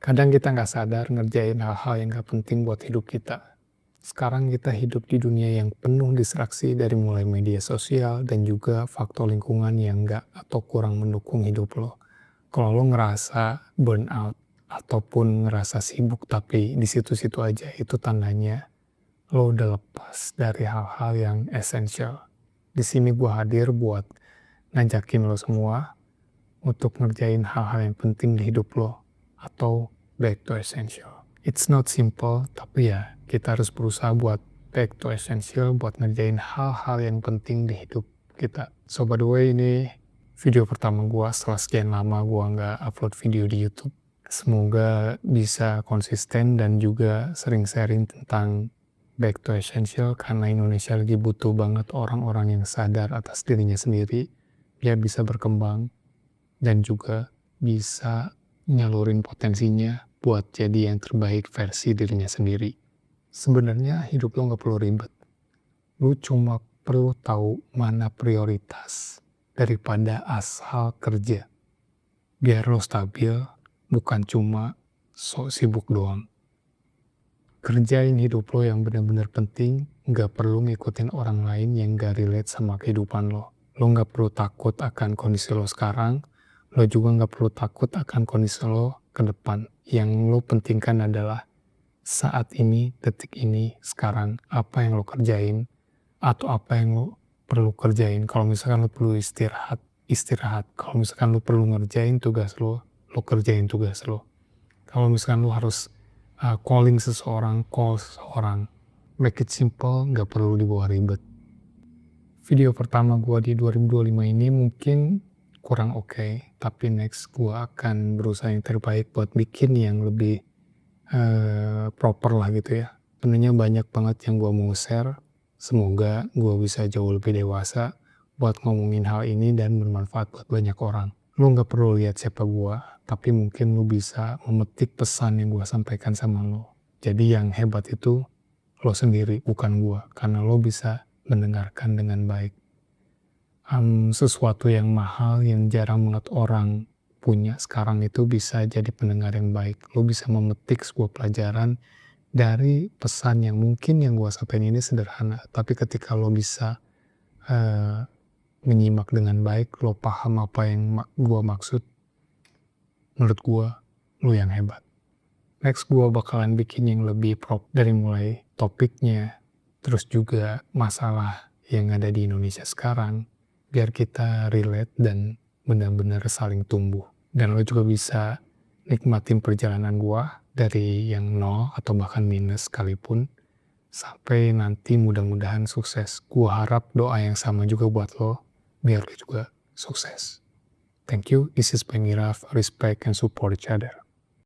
Kadang kita nggak sadar ngerjain hal-hal yang nggak penting buat hidup kita. Sekarang kita hidup di dunia yang penuh distraksi dari mulai media sosial dan juga faktor lingkungan yang nggak atau kurang mendukung hidup lo. Kalau lo ngerasa burnout ataupun ngerasa sibuk tapi di situ-situ aja, itu tandanya lo udah lepas dari hal-hal yang esensial. Di sini gue hadir buat ngajakin lo semua untuk ngerjain hal-hal yang penting di hidup lo atau back to essential. It's not simple, tapi ya kita harus berusaha buat back to essential, buat ngerjain hal-hal yang penting di hidup kita. So by the way, ini video pertama gua setelah sekian lama gua nggak upload video di YouTube. Semoga bisa konsisten dan juga sering sharing tentang back to essential, karena Indonesia lagi butuh banget orang-orang yang sadar atas dirinya sendiri biar bisa berkembang dan juga bisa nyalurin potensinya buat jadi yang terbaik versi dirinya sendiri. Sebenarnya hidup lo nggak perlu ribet. Lo cuma perlu tahu mana prioritas daripada asal kerja. Biar lo stabil, bukan cuma sok sibuk doang. Kerjain hidup lo yang benar-benar penting, nggak perlu ngikutin orang lain yang nggak relate sama kehidupan lo. Lo nggak perlu takut akan kondisi lo sekarang, lo juga nggak perlu takut akan kondisi lo ke depan. Yang lo pentingkan adalah saat ini, detik ini, sekarang, apa yang lo kerjain, atau apa yang lo perlu kerjain. Kalau misalkan lo perlu istirahat, istirahat. Kalau misalkan lo perlu ngerjain tugas lo kerjain tugas lo. Kalau misalkan lo harus calling seseorang, call seseorang. Make it simple, nggak perlu dibawa ribet. Video pertama gue di 2025 ini mungkin kurang oke, tapi next gue akan berusaha yang terbaik buat bikin yang lebih proper lah gitu ya. Tentunya banyak banget yang gue mau share. Semoga gue bisa jauh lebih dewasa buat ngomongin hal ini dan bermanfaat buat banyak orang. Lu nggak perlu lihat siapa gue, tapi mungkin lu bisa memetik pesan yang gue sampaikan sama lo. Jadi yang hebat itu lo sendiri, bukan gue, karena lo bisa mendengarkan dengan baik. Sesuatu yang mahal yang jarang banget orang punya sekarang itu bisa jadi pendengar yang baik. Lo bisa memetik sebuah pelajaran dari pesan yang mungkin yang gue sampaikan ini sederhana, tapi ketika lo bisa menyimak dengan baik, lo paham apa yang gue maksud, menurut gue lo yang hebat. Next gue bakalan bikin yang lebih dari mulai topiknya, terus juga masalah yang ada di Indonesia sekarang, biar kita relate dan benar-benar saling tumbuh. Dan lo juga bisa nikmatin perjalanan gue dari yang nol atau bahkan minus sekalipun, sampai nanti mudah-mudahan sukses. Gue harap doa yang sama juga buat lo, biar lo juga sukses. Thank you, this is Pengiraf, respect and support each other.